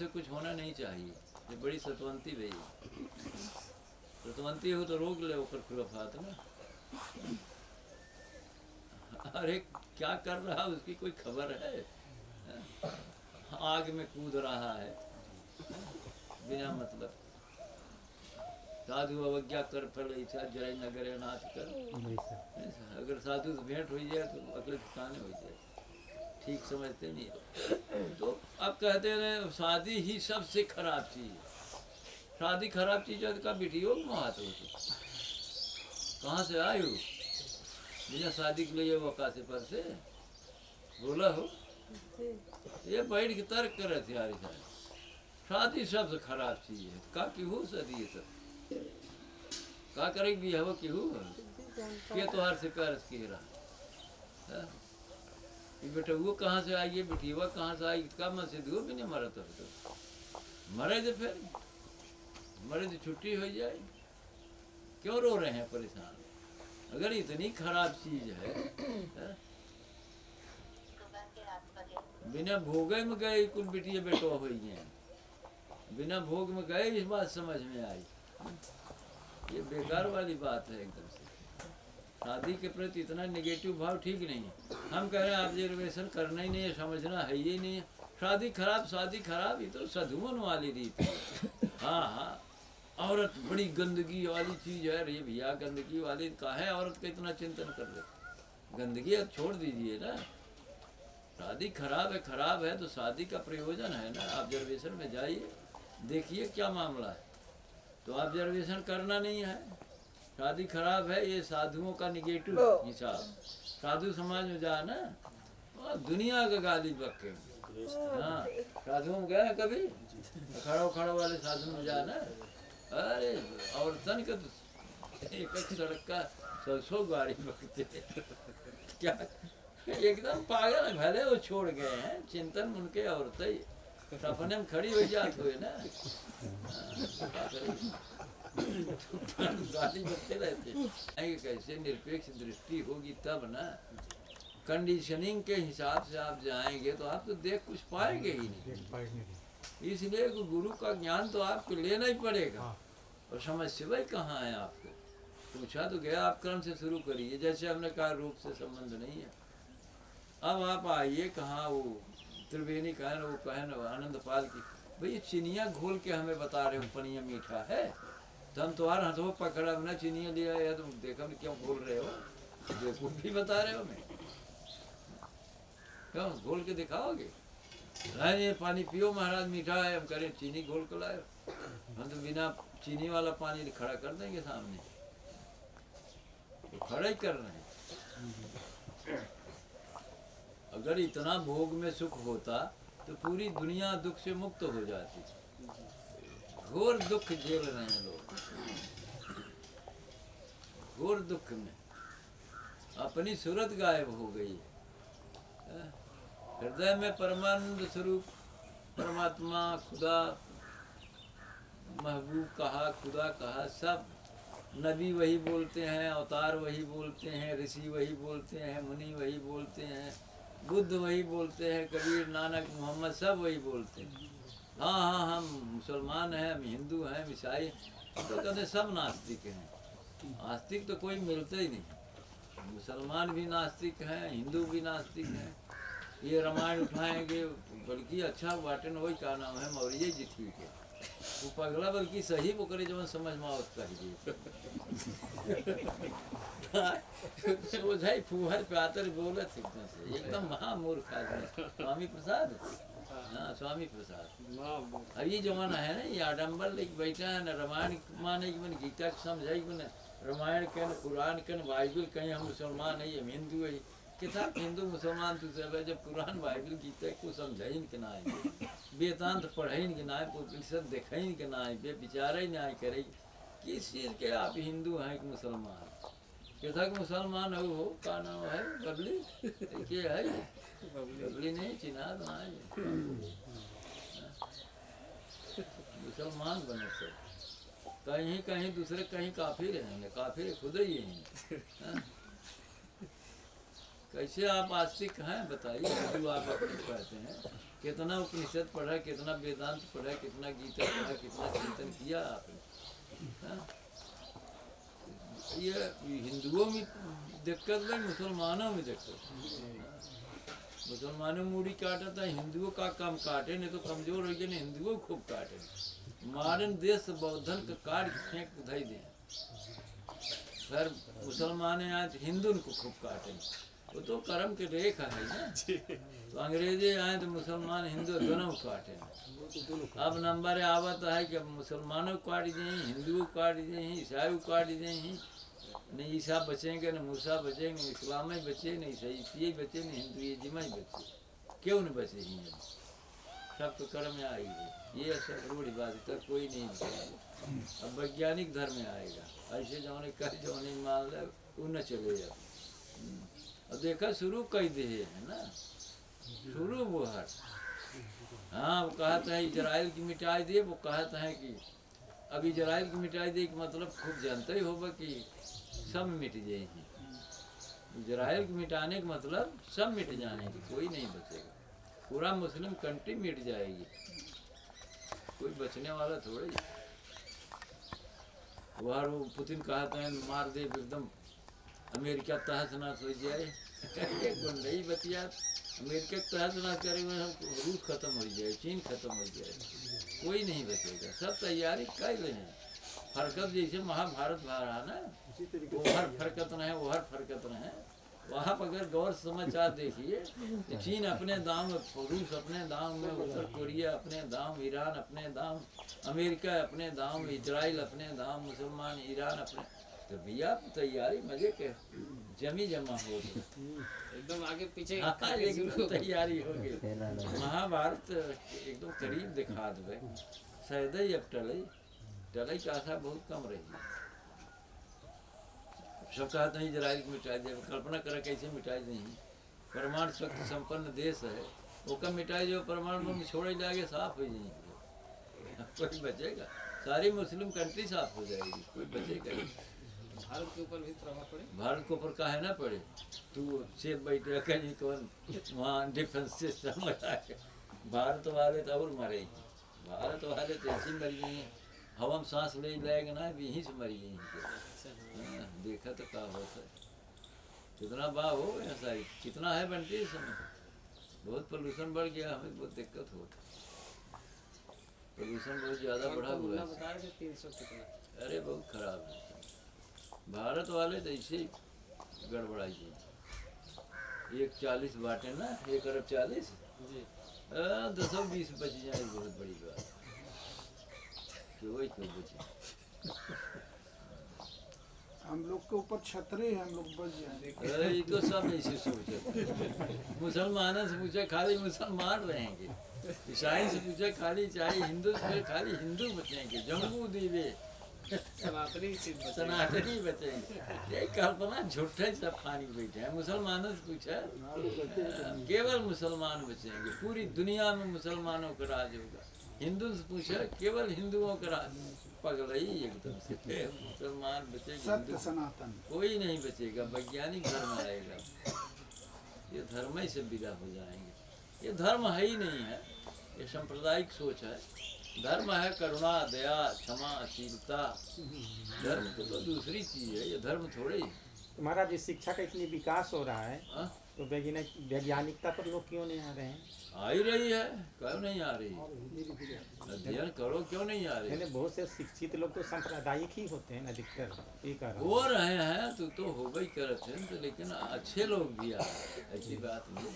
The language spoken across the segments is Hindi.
से कुछ होना नहीं चाहिए। ये बड़ी सतवंती भई, सतवंती हो तो रोक ले ऊपर खुलफात ना। अरे क्या कर रहा है उसकी कोई खबर है? आग में कूद रहा है बिना मतलब। साधु अवज्ञा कर फल ऐसा जय नगर नाथ कर। अगर साधु से भेंट हो जाए तो अगले ठिकाने हो जाए, ठीक समझते नहीं। तो अब कहते हैं शादी ही सबसे खराब चीज है। शादी खराब चीज है का बिटियो हाथ हो, कहाँ से आए हो? बिना शादी के लिए वो कासे पर से बोला हो। ये बैठ के तर्क करे थे यार, शादी सबसे खराब चीज है। का की हो सदी ये सब का करेगी भी हवा की हो के तोहार से प्यार की रहा बेटा। वो कहाँ से आई है बेटीवा कहाँ से आई? का मन से दो भी नहीं मरा तो मरे तो फिर मरे तो छुट्टी हो जाए। क्यों रो रहे हैं परेशान? अगर इतनी खराब चीज है, बिना भोगे में गए कुल बेटिया बेटो हुई हैं, बिना भोग में गए इस बात समझ में आई। ये बेकार वाली बात है एकदम से। शादी के प्रति इतना नेगेटिव भाव ठीक नहीं है। हम कह रहे हैं ऑब्जर्वेशन करना ही नहीं है, समझना है ही नहीं है। शादी खराब ये तो साधुओं वाली रीत है। हाँ हाँ, औरत बड़ी गंदगी वाली चीज है। अरे भैया गंदगी वाली काहे औरत का इतना चिंतन कर रहे? गंदगी अब छोड़ दीजिए ना। शादी खराब है तो शादी का प्रयोजन है ना। ऑब्जर्वेशन में जाइए, देखिए क्या मामला है। तो ऑब्जर्वेशन करना नहीं है। शादी खराब है, ये साधुओं का निगेटिव हिसाब। साधु समाज में जा ना, दुनिया का गाली बके। हाँ, साधुओं में गया कभी? खड़ो वाले साधु में जा ना, अरे औरतन का तो एक सड़क का 100 गाड़ी बकते क्या, एकदम पागल भले वो छोड़ गए हैं चिंतन उनके। औरतें सपने में खड़ी हो जात हुए ना, गाली बकते रहते। कैसे निरपेक्ष दृष्टि होगी तब ना। कंडीशनिंग के हिसाब से आप जाएंगे तो आप तो देख कुछ पाएंगे ही नहीं। इसलिए गुरु का ज्ञान तो आपको लेना ही पड़ेगा। और समझ से भाई कहाँ है आपको? पूछा तो गया आप क्रम से शुरू करिए। जैसे हमने कहा रूप से संबंध नहीं है। अब आप आइए कहाँ वो त्रिवेणी कहन, वो कहन आनंद पाल की भाई चीनिया घोल के हमें बता रहे हो पनिया मीठा है, तो हम तुम्हारा हाथों पकड़ा ना चीनिया लिया है, तुम देखो क्यों बोल रहे हो? देखो भी बता रहे हो मैं क्यों घोल के दिखाओगे? ये पानी पियो महाराज मीठा है, हम करें चीनी घोल कर लाए। हम तो बिना चीनी वाला पानी खड़ा कर देंगे सामने, तो खड़ा ही कर रहे हैं। अगर इतना भोग में सुख होता तो पूरी दुनिया दुख से मुक्त हो जाती। घोर दुख झेल रहे हैं लोग, घोर दुख में अपनी सूरत गायब हो गई। हृदय में परमानंद स्वरूप परमात्मा खुदा महबूब कहा, खुदा कहा, सब नबी वही बोलते हैं, अवतार वही बोलते हैं, ऋषि वही बोलते हैं, मुनि वही बोलते हैं, बुद्ध वही बोलते हैं, कबीर नानक मोहम्मद सब वही बोलते हैं। हाँ हाँ हम मुसलमान हैं, हम हिंदू हैं, ईसाई, तो कहते सब नास्तिक हैं। आस्तिक तो कोई मिलता ही नहीं। मुसलमान भी नास्तिक हैं, हिंदू भी नास्तिक हैं। ये रामायण उठाएंगे बल्कि अच्छा वाटन वही का नाम है मौर्य जी ठीक है, वो पगला बल्कि सही वो करे जब समझ में आवत चाहिए। ओझाई फूहर प्यातर बोलत एकदम महामूर्ख आदमी। स्वामी प्रसाद, हाँ स्वामी प्रसाद। अब ये जमाना है ना, ये आडम्बर लेके बैठा है ना। रामायण माने कि मैंने गीता को समझाई कि मैंने रामायण के न कुरान के न बाइबल कहीं हम मुसलमान है, हम हिंदू है। किताब हिंदू मुसलमान तो सब है, जब कुरान बाइबल गीता को समझाइन के ना आए, वेदांत पढ़ाइन के ना आए, उपनिषद देखाइन के ना आए, विचार ही ना करे किस चीज़ के आप हिंदू हैं कि मुसलमान। कैसा कि मुसलमान हो का नाम है बबली के है, बबली नहीं चिनाद ना है, मुसलमान बने सब। कहीं कहीं दूसरे कहीं काफिर रहेंगे, काफिर खुद ही हैं। कैसे आप आस्तिक हैं बताइए? जो आप अपने कहते हैं कितना उपनिषद पढ़ा, कितना वेदांत पढ़ा, कितना गीता पढ़ा, कितना चिंतन किया आपने, हाँ? ये हिंदुओं में दिक्कत नहीं, मुसलमानों में दिक्कत। मुसलमानों मूड़ी काटा था, हिंदुओं का काम काटे नहीं तो कमजोर हो गए, नहीं हिंदुओं खूब काटे। मॉडर्न देश बौद्धन का काट फेंक धई दे, फिर मुसलमान आए तो हिंदू को खूब काटे। वो तो कर्म के रेखा है ना। तो अंग्रेजी आए तो मुसलमान हिंदू दोनों काटे। अब नंबर आवत है कि मुसलमानों को काट दें, हिंदुओं को काट दें, ईसाई को काट दें। न ईसा बचेंगे, न मूसा बचेंगे, न इस्लाम ही बचे, न ईसाई बचे, न हिंदुइज्म ही बचे। क्यों न बचे ही हैं? सब तो कर्म में आएगी। ये सब रूढ़ी बात तक कोई नहीं बचेगा। अब वैज्ञानिक धर्म में आएगा, ऐसे जाने कह जाने मान ले वो न चलेगा। अब देखा शुरू कई दे है ना, शुरू वो हर हाँ वो कहता है इजराइल की मिटाई दे। वो कहता है कि अब इजराइल की मिटाई दे कि मतलब खूब जानते ही होगा कि सब मिट जाएगी। इजराइल को मिटाने का मतलब सब मिट जाने की, कोई नहीं बचेगा। पूरा मुस्लिम कंट्री मिट जाएगी, कोई बचने वाला थोड़ा ही। वो पुतिन कहता है मार दे एकदम अमेरिका तहस नहस हो जाए। नहीं बचिया, अमेरिका तहस नहस करेंगे, रूस खत्म हो जाए, चीन खत्म हो जाए, कोई नहीं बचेगा। सब तैयारी कर रहे हैं। फरकत जैसे महाभारत रहा ना, वो हर फरकत न है, वो हर फरकत न है। वहाँ पर अगर गौर समाचार देखिए तो चीन अपने दाम, रूस अपने दाम में, उत्तर कोरिया अपने दाम, ईरान अपने दाम, अमेरिका अपने दाम, इजराइल अपने दाम, मुसलमान ईरान अपने। तो भैया तैयारी मजे के जमी जमा हो गई, एकदम आगे पीछे एकदम तैयारी हो गई। महाभारत एकदम करीब दिखा दे, शायद ही अब टलई की आशा बहुत कम रही। सब कहते हैं इजराइल को मिटाई दे, कल्पना करें कैसे मिटाई नहीं। परमाणु शक्ति संपन्न देश है, वो कब मिटाई जो परमाणु बम छोड़े जाएंगे साफ हो जाएंगे, कोई बचेगा? सारी मुस्लिम कंट्री साफ हो जाएगी, कोई बचेगा नहीं। भारत के ऊपर भी प्रभाव पड़े, भारत के ऊपर काहे ना पड़े? तू सेफ बैठे कहीं कौन वहाँ डिफेंस सिस्टम लगा के, भारत वाले तो और मरेगी। भारत वाले तो ऐसी मर गई हैं, हवा में सांस ले जाएगा ना, यहीं से मर गई हैं। देखा तो क्या होता है, कितना बा हो ऐसा ही, कितना है बनती इस समय। बहुत पोल्यूशन बढ़ गया, हमें बहुत दिक्कत हो, पोल्यूशन बहुत ज़्यादा बढ़ा हुआ है। बता रहे 300 कितना। अरे बहुत खराब है। भारत वाले तो ऐसे ही गड़बड़ाई गई। 140 बांटे ना, 1 अरब 40 जी, 10-20 बच जाए, बहुत बड़ी बात। क्यों बचे? हम लोग के ऊपर छतरे हैं, हम लोग बच जाएंगे। अरे ये तो सब ऐसे सोचे। मुसलमानों से पूछे खाली मुसलमान रहेंगे, ईसाई से पूछे खाली चाहे हिंदू से खाली हिंदू बचेंगे, जम्मू दीवे सनातनी बचेंगे। ये कल्पना झूठे सब पानी बैठे हैं। मुसलमानों से पूछा केवल मुसलमान बचेंगे, पूरी दुनिया में मुसलमानों का राज होगा। हिंदू से पूछा केवल हिंदुओं का राज, पगलई एकदम से। मुसलमान बचेंगे, सत्य सनातन कोई नहीं बचेगा। वैज्ञानिक धर्म आएगा, ये धर्म ही से विदा हो जाएंगे। ये धर्म है ही नहीं है, ये सांप्रदायिक सोच है। धर्म है करुणा, दया, क्षमाशीलता। धर्म तो दूसरी चीज है, ये धर्म थोड़े ही। महाराज इस शिक्षा का इतनी विकास हो रहा है, हाँ? तो वैज्ञानिकता पर लोग क्यों नहीं आ रहे हैं? आ ही रही है, क्यों नहीं आ रही? अध्ययन करो, क्यों नहीं आ रही? मैंने बहुत से शिक्षित लोग तो सांप्रदायिक ही होते हैं, अधिकतर ये कह रहा हूँ। हो रहे हैं तो हो गई करते हैं, तो लेकिन अच्छे लोग भी आए हैं, ऐसी बात नहीं।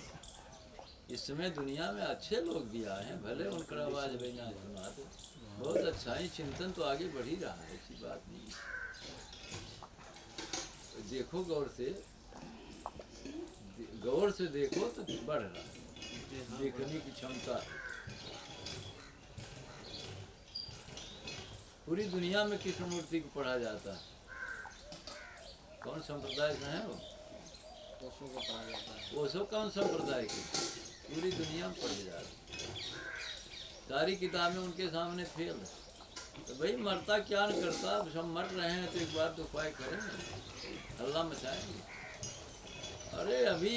इस समय दुनिया में अच्छे लोग भी आए हैं, भले उनका आवाज भी ना सुना तो बहुत अच्छा है। चिंतन तो आगे बढ़ ही रहा है, ऐसी बात नहीं। देखो गौर से देखो तो बढ़ रहा है, देखने की क्षमता। पूरी दुनिया में कृष्णमूर्ति को पढ़ा जाता है, कौन संप्रदाय से है वो? ओशो को पढ़ा जाता है। ओशो कौन संप्रदाय के? पूरी दुनिया में पढ़े जा रहे, सारी किताबें उनके सामने फेल है। तो भाई मरता क्या न करता, सब मर रहे हैं तो एक बार तो उपाय करेंगे, हल्ला मचाएंगे। अरे अभी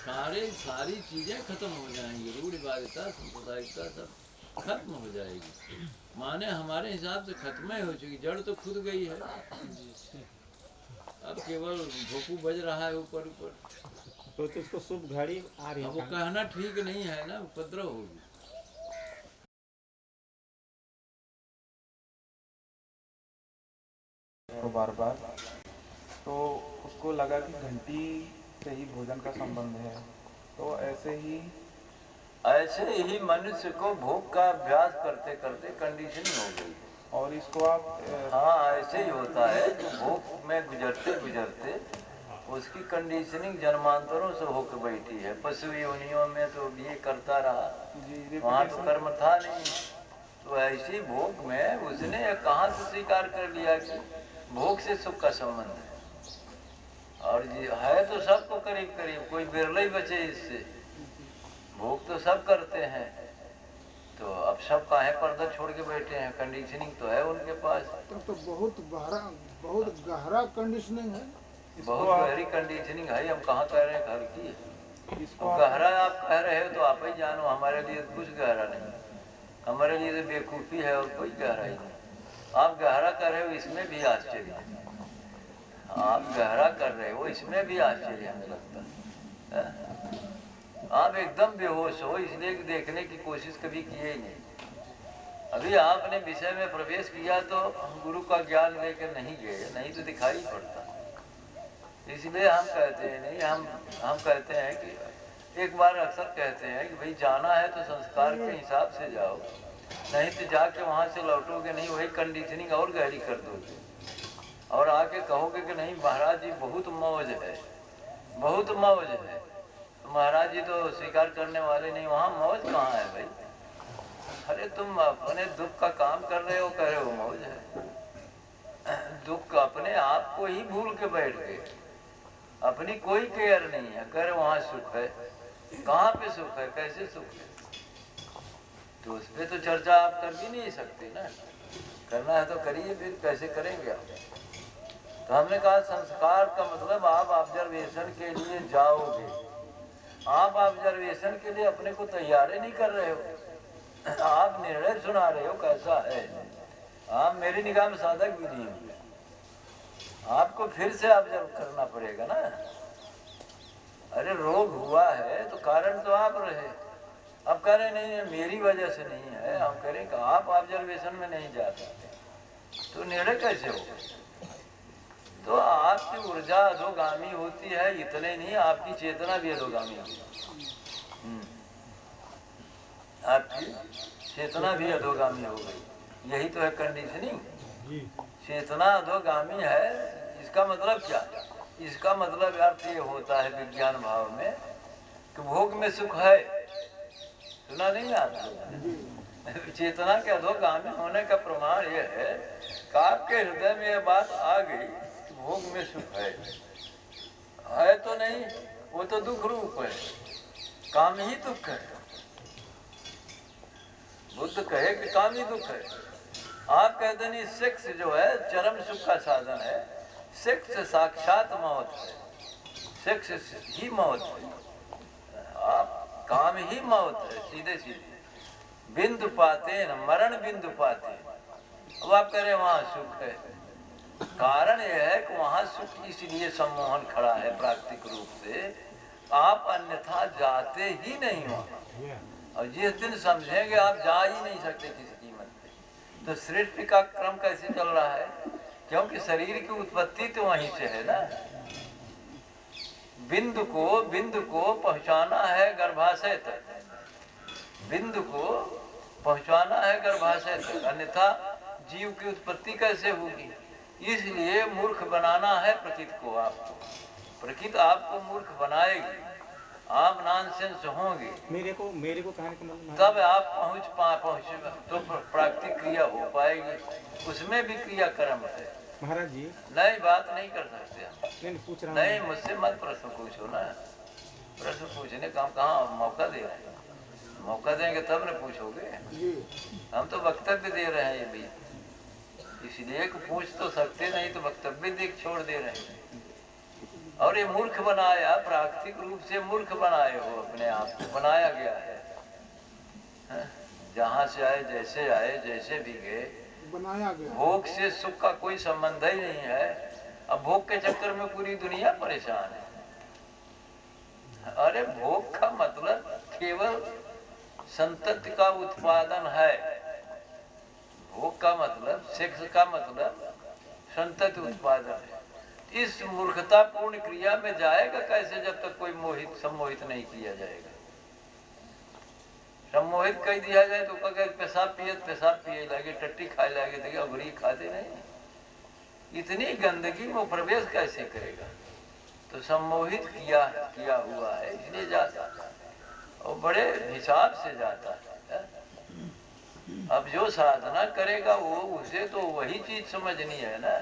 सारी चीजें खत्म हो जाएंगी, रूढ़िवादिता सांप्रदायिकता सब खत्म हो जाएगी। माने हमारे हिसाब से खत्म ही हो चुकी, जड़ तो खुद गई है, अब केवल भोपू बज रहा है ऊपर ऊपर। तो इसको शुभ घड़ी आ रही अब वो है। कहना ठीक नहीं है ना, उपद्रव होगी। तो बार बार तो उसको लगा कि घंटी से ही भोजन का संबंध है, तो ऐसे ही मनुष्य को भोग का अभ्यास करते करते कंडीशनिंग हो गई। और इसको आप हाँ, ऐसे ही होता है, भोग में गुजरते गुजरते उसकी कंडीशनिंग जन्मांतरों से होकर बैठी है। पशु योनियों में तो ये करता रहा, वहाँ तो कर्म था नहीं, तो ऐसी भोग में उसने कहाँ से स्वीकार कर लिया कि भोग से सुख का संबंध है। और ये है तो सबको करीब करीब, कोई बिरला ही बचे इससे। भोग तो सब करते हैं, तो अब सब काहे पर्दा छोड़ के बैठे हैं, कंडीशनिंग तो है उनके पास। तो बहुत गहरा कंडीशनिंग है। बहुत गहरी कंडीशनिंग है, हम कहाँ कह रहे हैं घर की है। इसको गहरा आप कह रहे हो तो आप ही जानो, हमारे लिए कुछ गहरा नहीं, हमारे लिए तो बेवकूफ़ी है और कोई गहराई नहीं। आप गहरा कर रहे हो इसमें भी आश्चर्य है, आप गहरा कर रहे हो इसमें भी आश्चर्य हमें लगता है। आप एकदम बेहोश हो, इसलिए देखने की कोशिश कभी किए ही नहीं। अभी आपने विषय में प्रवेश किया तो गुरु का ज्ञान लेकर नहीं गए, नहीं तो दिखाई पड़ता। इसलिए हम कहते हैं नहीं, हम कहते हैं कि एक बार अक्सर कहते हैं कि भाई जाना है तो संस्कार के हिसाब से जाओ, नहीं तो जाके वहाँ से लौटोगे नहीं, वही कंडीशनिंग और गहरी कर दोगे और आके कहोगे कि नहीं महाराज जी बहुत मौज है, बहुत मौज है। तो महाराज जी तो स्वीकार करने वाले नहीं, वहाँ मौज कहाँ है भाई? अरे तुम अपने दुख का काम कर रहे हो, कह रहे हो मौज है। दुख अपने आप को ही भूल के बैठ गए, अपनी कोई केयर नहीं है, कह रहे वहाँ सुख है। कहाँ पे सुख है, कैसे सुख है? तो उस पर तो चर्चा आप कर भी नहीं सकते ना, करना है तो करिए, फिर कैसे करेंगे आप? तो हमने कहा संस्कार का मतलब आप ऑब्जर्वेशन के लिए जाओगे, आप ऑब्जर्वेशन के लिए अपने को तैयार ही नहीं कर रहे हो, आप निर्णय सुना रहे हो कैसा है। आप मेरी निगाह में साधक भी नहीं होंगे, आपको फिर से ऑब्जर्व करना पड़ेगा ना। अरे रोग हुआ है तो कारण तो आप रहे, अब कह रहे नहीं मेरी वजह से नहीं है, हम कह रहे कि आप ऑब्जर्वेशन में नहीं जा पाते, तो निर्णय कैसे हो? तो आपकी ऊर्जा अधोगामी होती है, इतने नहीं आपकी चेतना भी अधोगामी होती है, आपकी चेतना भी अधोगामी हो गई। यही तो है कंडीशनिंग, चेतना अधोगामी है। इसका मतलब क्या? इसका मतलब अर्थ ये होता है विज्ञान भाव में कि भोग में सुख है, सुना नहीं आपको? चेतना के अधोगामी होने का प्रमाण यह है कि आपके हृदय में यह बात आ गई कि भोग में सुख है तो नहीं, वो तो दुख रूप है, काम ही दुख है। बुद्ध कहे कि काम ही दुख है, आप कहते नहीं सेक्स जो है चरम सुख का साधन है, सेक्स साक्षात मौत है, सेक्स ही मौत है, आप काम ही मौत है, सीधे सीधे बिंदु पाते न मरण बिंदु पाते। अब आप कह रहे वहाँ सुख है, कारण यह है कि वहाँ सुख इसलिए सम्मोहन खड़ा है प्राकृतिक रूप से, आप अन्यथा जाते ही नहीं वहाँ। और जिस दिन समझेंगे आप जा ही नहीं सकते किसी कीमत पे, तो सृष्टि का क्रम कैसे चल रहा है? क्योंकि शरीर की उत्पत्ति तो वहीं से है ना। बिंदु को पहुंचाना है गर्भाशय तक, बिंदु को पहुंचाना है गर्भाशय तक, अन्यथा जीव की उत्पत्ति कैसे होगी? इसलिए मूर्ख बनाना है प्रकृति को, आपको प्रकृति आपको मूर्ख बनाएगी, आप नॉनसेंस होंगे, मेरे को कहने का मतलब तब आप पहुँच तो प्राकृतिक क्रिया हो पाएगी, उसमें भी क्रिया कर्म है। महाराज जी नई बात नहीं कर सकते हम, नहीं पूछ रहा नहीं हूँ। मुझसे मत प्रश्न पूछो ना, प्रश्न पूछने का हम कहाँ मौका दे रहे हैं? मौका देंगे तब न पूछोगे, हम तो वक्तव्य दे रहे हैं ये भी, इसलिए कि पूछ तो सकते नहीं तो वक्तव्य देख छोड़ दे रहे हैं। और ये मूर्ख बनाया, प्राकृतिक रूप से मूर्ख बनाए हो अपने आप को, बनाया गया है। जहाँ से आए, जैसे भी गए, बनाया गया। भोग से सुख का कोई संबंध ही नहीं है। अब भोग के चक्कर में पूरी दुनिया परेशान है। अरे भोग का मतलब केवल संतति का उत्पादन है। भोग का मतलब, सेक्स का मतलब संतति उत्पादन है। इस मूर्खतापूर्ण क्रिया में जाएगा कैसे जब तक कोई सम्मोहित नहीं किया जाएगा। सम्मोहित कर दिया जाए तो कहे पेशाब पिए लगे, टट्टी खाए लगे, देखिए अबरी खाते नहीं। इतनी गंदगी में प्रवेश कैसे करेगा। तो सम्मोहित किया हुआ है, इसलिए जाता और बड़े हिसाब से जाता है। अब जो साधना करेगा वो, उसे तो वही चीज समझनी है ना।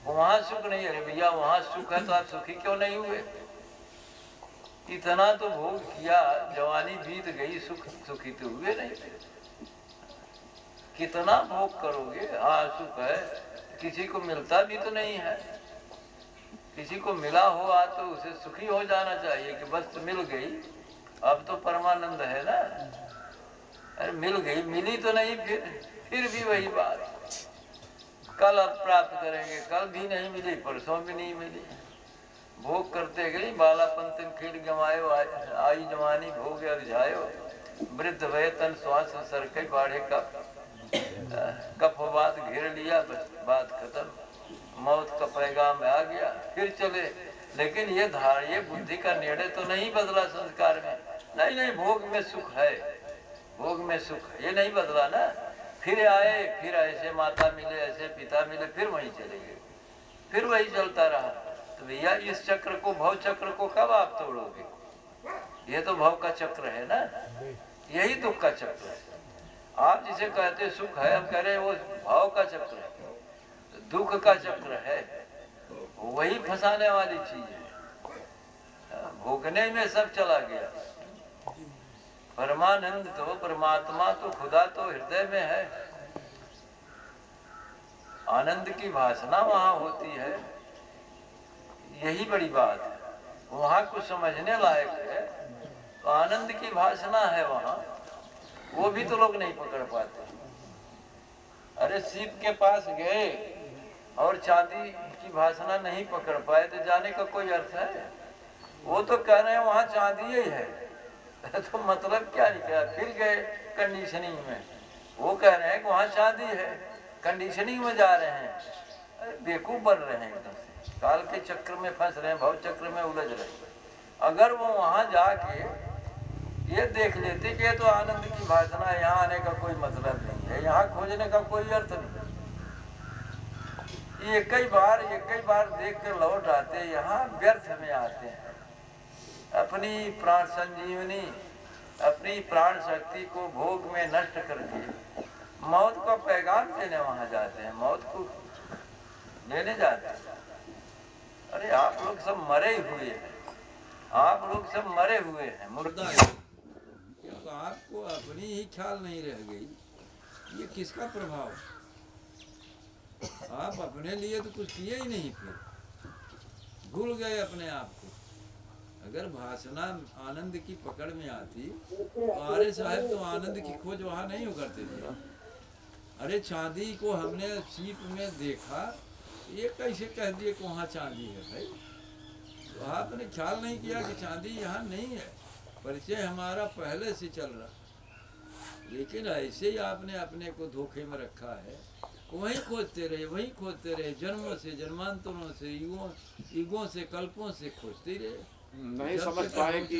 वहां सुख नहीं है भैया, वहां सुख है तो आप सुखी क्यों नहीं हुए। इतना तो भोग किया, जवानी बीत गई, सुखी तो हुए नहीं। कितना भोग करोगे। हाँ सुख है, किसी को मिलता भी तो नहीं है। किसी को मिला हुआ तो उसे सुखी हो जाना चाहिए कि बस मिल गई, अब तो परमानंद है ना। अरे मिल गई, मिली तो नहीं, फिर भी वही बात। कल अब प्राप्त करेंगे, कल भी नहीं मिली, परसों भी नहीं मिली। भोग करते गई, बालापन तिन खेल गमायो, आई जवानी भोग रिझायो, वृद्ध भय तन श्वास सरकई बाढ़े कफ बात घेर लिया, बस बात खत्म। मौत का पैगाम में आ गया, फिर चले। लेकिन ये बुद्धि का निर्णय तो नहीं बदला संस्कार में। नहीं, भोग में सुख है, भोग में सुख है, ये नहीं बदला ना। फिर आए, फिर ऐसे माता मिले, ऐसे पिता मिले, फिर वहीं चले गए, फिर वही चलता रहा। तो भैया इस चक्र को, भव चक्र को कब आप तोड़ोगे। ये तो भव का चक्र है ना, यही दुख का चक्र है। आप जिसे कहते सुख है, हम कह रहे हैं वो भाव का चक्र है, दुख का चक्र है। वही फंसाने वाली चीज है। भोगने में सब चला गया। परमानंद तो, परमात्मा तो, खुदा तो हृदय में है। आनंद की भाषणा वहां होती है, यही बड़ी बात है। वहां कुछ समझने लायक है तो आनंद की भाषणा है वहां, वो भी तो लोग नहीं पकड़ पाते। अरे शिव के पास गए और चांदी की भाषणा नहीं पकड़ पाए तो जाने का कोई अर्थ है। वो तो कह रहे हैं वहां चांदी ही है तो मतलब क्या निकला। फिर गए कंडीशनिंग में, वो कह रहे हैं कि वहां चांदी है, कंडीशनिंग में जा रहे हैं। अरे बेवकूफ बन रहे हैं एकदम से, काल के चक्र में फंस रहे हैं, भव चक्र में उलझ रहे हैं। अगर वो वहां जाके ये देख लेते कि ये तो आनंद की भाषणा है, यहाँ आने का कोई मतलब नहीं है, यहाँ खोजने का कोई अर्थ नहीं। ये कई बार देख कर लौट आते, यहाँ व्यर्थ में आते हैं। अपनी प्राण संजीवनी, अपनी प्राण शक्ति को भोग में नष्ट करके मौत का पैगाम देने वहां जाते हैं, मौत को लेने जाते हैं। अरे आप लोग सब मरे हुए हैं, आप लोग सब मरे हुए हैं, मुर्दा है। आपको अपनी ही ख्याल नहीं रह गई, ये किसका प्रभाव। आप अपने लिए तो कुछ किए ही नहीं, फिर भूल गए अपने आप को। अगर भाषणा आनंद की पकड़ में आती तो आर्य साहब तो आनंद की खोज वहां नहीं हो करते थे। अरे चांदी को हमने सीप में देखा, ये कैसे कह दिए कि वहाँ चांदी है भाई। तो आपने ख्याल नहीं किया कि चांदी यहाँ नहीं है, परिचय हमारा पहले से चल रहा। लेकिन ऐसे ही आपने अपने को धोखे में रखा है, वहीं खोजते रहे, जन्मों से, जन्मांतरों से, युगों से, कल्पों से खोजते रहे। नहीं समझ पाए कि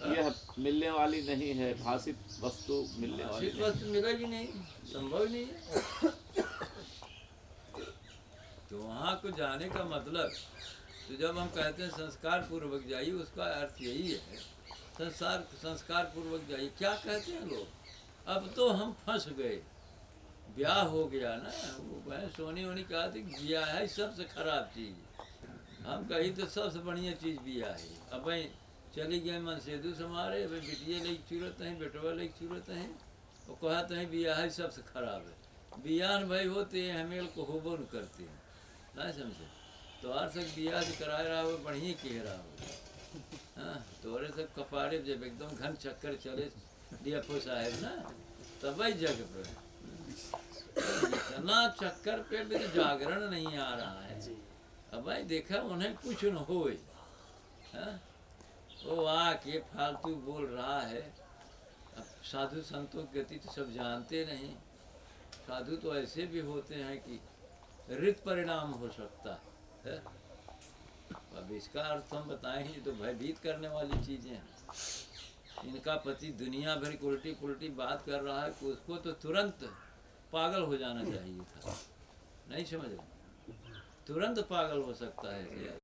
यह मिलने वाली नहीं है, भाषित वस्तु मिलने वाली भाषित वस्तु मिलेगी नहीं, संभव नहीं है। तो वहाँ को जाने का मतलब, तो जब हम कहते हैं संस्कार पूर्वक जाइए, उसका अर्थ यही है, संस्कार पूर्वक जाइए। क्या कहते हैं लोग, अब तो हम फंस गए, ब्याह हो गया ना। वो बहन सोनी कहा थी ब्याह है सबसे खराब चीज़, हम कही तो सबसे बढ़िया चीज़ ब्याह है। अब भाई चली गए मन सेदू समारे, अब बिटिया लेक चूरत हैं, बेटवा लेक चूरत हैं, और कहते हैं ब्याह है सबसे खराब है। बियान भाई होते हैं, हमें को होबो न करते हैं, ना समझे। तो आर तक दिया से कराए रहा हो बढ़िया कह रहा हो। हाँ तोरे सब कपारे जब एकदम घन चक्कर चले डीएफओ साहब ना तब ही जग पर इतना चक्कर पे भी जागरण नहीं आ रहा है। अब भाई देखा उन्हें कुछ न होए, हाँ? वो आके फालतू बोल रहा है। अब साधु संतों की गति तो सब जानते नहीं। साधु तो ऐसे भी होते हैं कि ऋत परिणाम हो सकता है। अब इसका अर्थ हम बताएंगे तो भयभीत करने वाली चीजें हैं। इनका पति दुनिया भर की उल्टी पुल्टी बात कर रहा है कि उसको तो तुरंत पागल हो जाना चाहिए था। नहीं समझ रहे, तुरंत पागल हो सकता है ऐसे